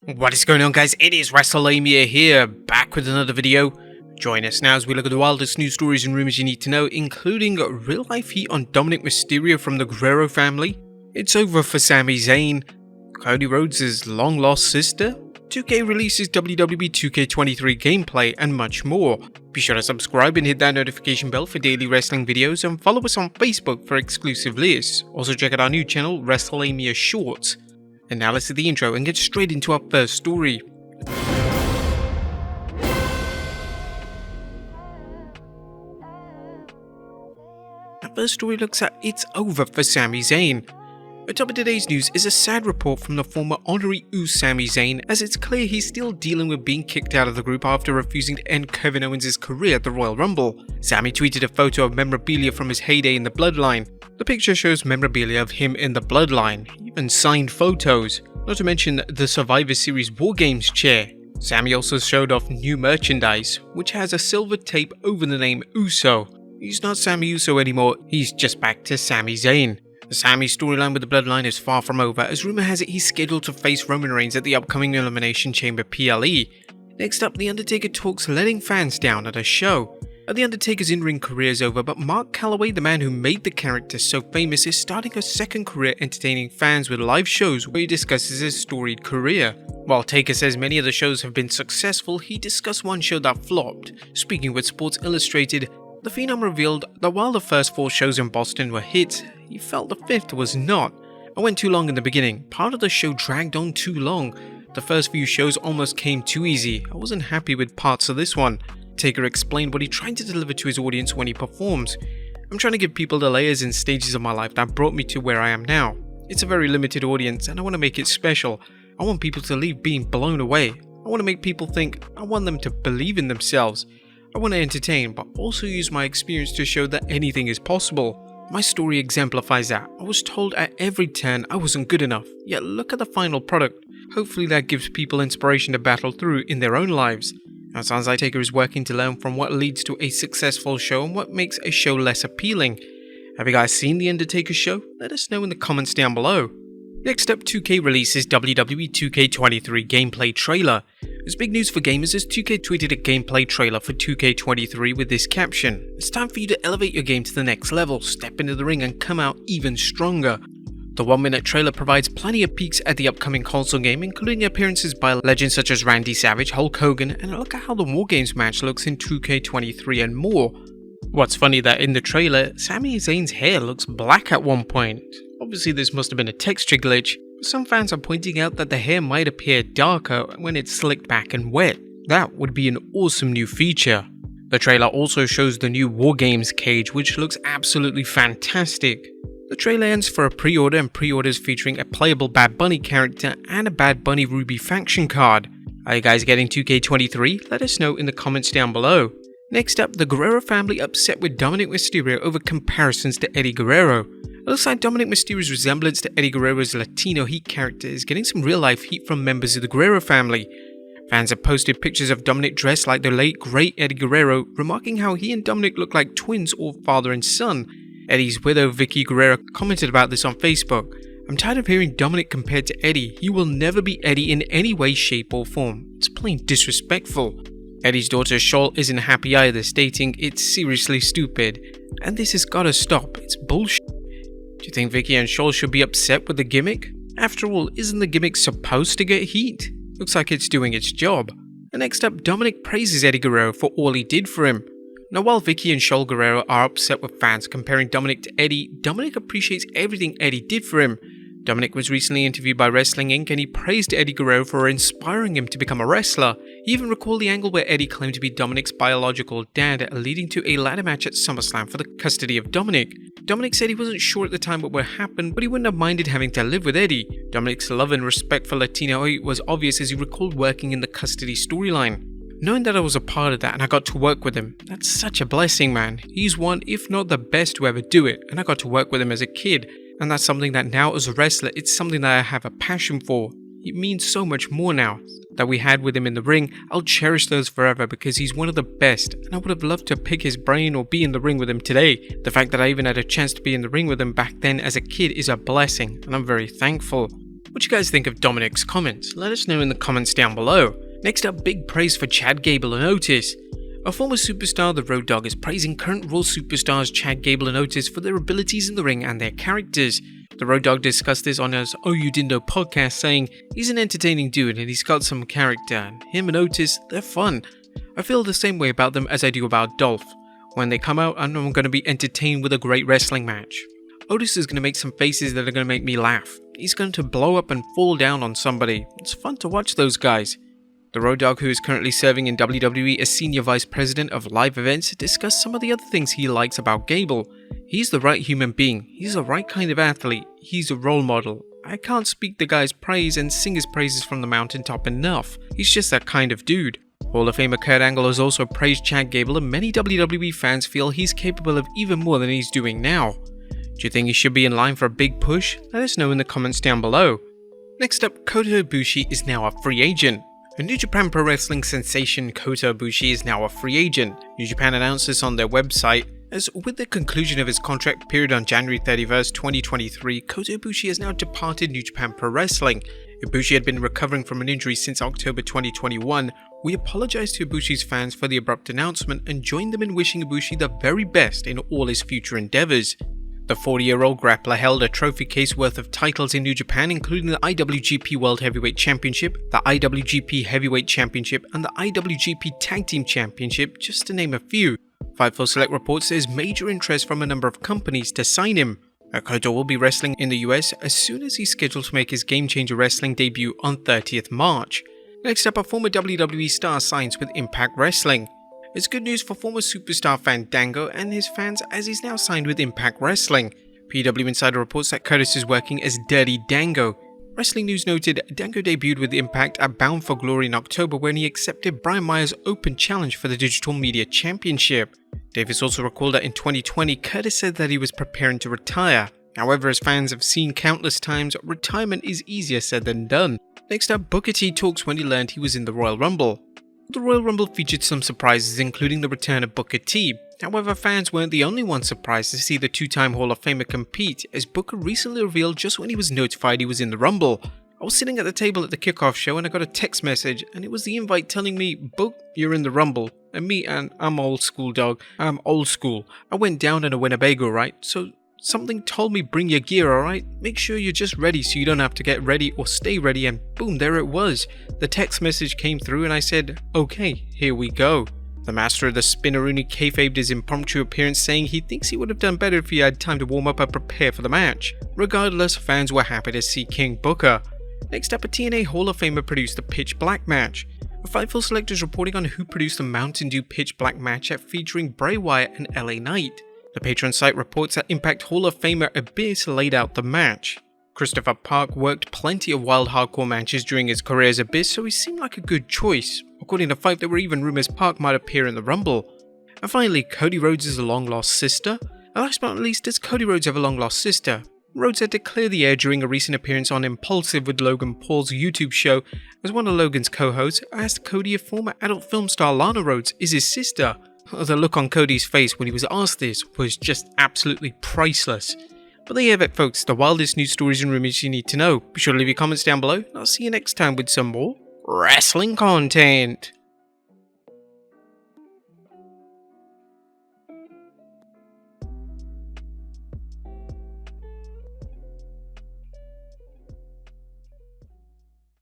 What is going on, guys? It is Wrestlelamia here, back with another video. Join us now as we look at the wildest news stories and rumors you need to know, including real life heat on Dominik Mysterio from the Guerrero family. It's over for Sami Zayn. Cody Rhodes' long lost sister. 2K releases WWE 2K23 gameplay and much more. Be sure to subscribe and hit that notification bell for daily wrestling videos, and follow us on Facebook for exclusive lists. Also check out our new channel, Wrestlelamia Shorts. And now let's do the intro and get straight into our first story. Our first story looks at "It's over for Sami Zayn." Atop of today's news is a sad report from the former honorary Sami Zayn, as it's clear he's still dealing with being kicked out of the group after refusing to end Kevin Owens' career at the Royal Rumble. Sami tweeted a photo of memorabilia from his heyday in the Bloodline. The picture shows memorabilia of him in the Bloodline, even signed photos, not to mention the Survivor Series War Games chair. Sami also showed off new merchandise, which has a silver tape over the name Uso. He's not Sami Uso anymore, he's just back to Sami Zayn. The Sami storyline with the Bloodline is far from over, as rumour has it he's scheduled to face Roman Reigns at the upcoming Elimination Chamber PLE. Next up, The Undertaker talks letting fans down at a show. The Undertaker's in-ring career is over, but Mark Calaway, the man who made the character so famous, is starting a second career entertaining fans with live shows where he discusses his storied career. While Taker says many of the shows have been successful, he discussed one show that flopped. Speaking with Sports Illustrated, the Phenom revealed that while the first 4 shows in Boston were hits, he felt the 5th was not. I went too long in the beginning. Part of the show dragged on too long. The first few shows almost came too easy. I wasn't happy with parts of this one. Taker explained what he tried to deliver to his audience when he performs. I'm trying to give people the layers and stages of my life that brought me to where I am now. It's a very limited audience and I want to make it special. I want people to leave being blown away. I want to make people think. I want them to believe in themselves. I want to entertain, but also use my experience to show that anything is possible. My story exemplifies that. I was told at every turn I wasn't good enough, yet look at the final product. Hopefully that gives people inspiration to battle through in their own lives. Now, it sounds like Taker is working to learn from what leads to a successful show and what makes a show less appealing. Have you guys seen The Undertaker show? Let us know in the comments down below. Next up, 2K releases WWE 2K23 gameplay trailer. It's big news for gamers as 2K tweeted a gameplay trailer for 2K23 with this caption: "It's time for you to elevate your game to the next level, step into the ring and come out even stronger." The 1-minute trailer provides plenty of peeks at the upcoming console game, including appearances by legends such as Randy Savage, Hulk Hogan, and a look at how the War Games match looks in 2K23 and more. What's funny that in the trailer, Sami Zayn's hair looks black at one point. Obviously this must have been a texture glitch, but some fans are pointing out that the hair might appear darker when it's slicked back and wet. That would be an awesome new feature. The trailer also shows the new War Games cage, which looks absolutely fantastic. The trailer ends for a pre-order, and pre-orders featuring a playable Bad Bunny character and a Bad Bunny Ruby faction card. Are you guys getting 2K23? Let us know in the comments down below. Next up, the Guerrero family upset with Dominik Mysterio over comparisons to Eddie Guerrero. It looks like Dominik Mysterio's resemblance to Eddie Guerrero's Latino Heat character is getting some real-life heat from members of the Guerrero family. Fans have posted pictures of Dominik dressed like the late great Eddie Guerrero, remarking how he and Dominik look like twins or father and son. Eddie's widow, Vicky Guerrero, commented about this on Facebook. "I'm tired of hearing Dominik compared to Eddie. He will never be Eddie in any way, shape or form. It's plain disrespectful." Eddie's daughter, Shaul, isn't happy either, stating, "It's seriously stupid. And this has gotta stop. It's bullshit." Do you think Vicky and Shaul should be upset with the gimmick? After all, isn't the gimmick supposed to get heat? Looks like it's doing its job. And next up, Dominik praises Eddie Guerrero for all he did for him. Now, while Vicky and Shaul Guerrero are upset with fans comparing Dominik to Eddie, Dominik appreciates everything Eddie did for him. Dominik was recently interviewed by Wrestling Inc. and he praised Eddie Guerrero for inspiring him to become a wrestler. He even recalled the angle where Eddie claimed to be Dominik's biological dad, leading to a ladder match at SummerSlam for the custody of Dominik. Dominik said he wasn't sure at the time what would happen, but he wouldn't have minded having to live with Eddie. Dominik's love and respect for Latino was obvious as he recalled working in the custody storyline. "Knowing that I was a part of that and I got to work with him, that's such a blessing, man. He's one, if not the best to ever do it, and I got to work with him as a kid. And that's something that now as a wrestler, it's something that I have a passion for. It means so much more now. That we had with him in the ring, I'll cherish those forever because he's one of the best, and I would have loved to pick his brain or be in the ring with him today. The fact that I even had a chance to be in the ring with him back then as a kid is a blessing, and I'm very thankful." What you guys think of Dominik's comments? Let us know in the comments down below. Next up, big praise for Chad Gable and Otis. A former superstar, the Road Dogg, is praising current Raw superstars Chad Gable and Otis for their abilities in the ring and their characters. The Road Dogg discussed this on his Oh You Didn't Know podcast, saying he's an entertaining dude and he's got some character, and him and Otis, they're fun. I feel the same way about them as I do about Dolph. When they come out, I know I'm going to be entertained with a great wrestling match. Otis is going to make some faces that are going to make me laugh. He's going to blow up and fall down on somebody. It's fun to watch those guys. The Road Dogg, who is currently serving in WWE as Senior Vice President of Live Events, discussed some of the other things he likes about Gable. He's the right human being, he's the right kind of athlete, he's a role model. I can't speak the guy's praise and sing his praises from the mountaintop enough. He's just that kind of dude. Hall of Famer Kurt Angle has also praised Chad Gable, and many WWE fans feel he's capable of even more than he's doing now. Do you think he should be in line for a big push? Let us know in the comments down below. Next up, Kota Ibushi is now a free agent. A New Japan Pro Wrestling sensation Kota Ibushi is now a free agent. New Japan announced this on their website, as with the conclusion of his contract period on January 31st, 2023, Kota Ibushi has now departed New Japan Pro Wrestling. Ibushi had been recovering from an injury since October 2021. We apologize to Ibushi's fans for the abrupt announcement and join them in wishing Ibushi the very best in all his future endeavors. The 40-year-old grappler held a trophy case worth of titles in New Japan, including the IWGP World Heavyweight Championship, the IWGP Heavyweight Championship, and the IWGP Tag Team Championship, just to name a few. Fightful Select reports there's major interest from a number of companies to sign him. Kota will be wrestling in the US as soon as he's scheduled to make his Game Changer Wrestling debut on 30th March. Next up, a former WWE star signs with Impact Wrestling. It's good news for former superstar Fandango and his fans, as he's now signed with Impact Wrestling. PW Insider reports that Curtis is working as Dirty Dango. Wrestling News noted Dango debuted with Impact at Bound for Glory in October, when he accepted Brian Myers' open challenge for the Digital Media Championship. Davis also recalled that in 2020, Curtis said that he was preparing to retire. However, as fans have seen countless times, retirement is easier said than done. Next up, Booker T talks when he learned he was in the Royal Rumble. The Royal Rumble featured some surprises, including the return of Booker T. However, fans weren't the only ones surprised to see the two-time Hall of Famer compete, as Booker recently revealed just when he was notified he was in the Rumble. I was sitting at the table at the kickoff show and I got a text message, and it was the invite telling me, "Book, you're in the Rumble." And I'm old school, dog. I'm old school. I went down in a Winnebago, right? So something told me, bring your gear, alright? Make sure you're just ready so you don't have to get ready or stay ready, and boom, there it was. The text message came through and I said, okay, here we go. The master of the Spinneroonie kayfabed his impromptu appearance, saying he thinks he would have done better if he had time to warm up and prepare for the match. Regardless, fans were happy to see King Booker. Next up, a TNA Hall of Famer produced the Pitch Black match. A Fightful Select is reporting on who produced the Mountain Dew Pitch Black match featuring Bray Wyatt and LA Knight. The Patreon site reports that Impact Hall of Famer Abyss laid out the match. Christopher Park worked plenty of wild hardcore matches during his career as Abyss, so he seemed like a good choice. According to Fight, there were even rumors Park might appear in the Rumble. And finally, Cody Rhodes is a long-lost sister. And last but not least, does Cody Rhodes have a long-lost sister? Rhodes had to clear the air during a recent appearance on Impulsive with Logan Paul's YouTube show, as one of Logan's co-hosts asked Cody if former adult film star Lana Rhodes is his sister. The look on Cody's face when he was asked this was just absolutely priceless. But there you have it, folks, the wildest news stories and rumors you need to know. Be sure to leave your comments down below, and I'll see you next time with some more wrestling content.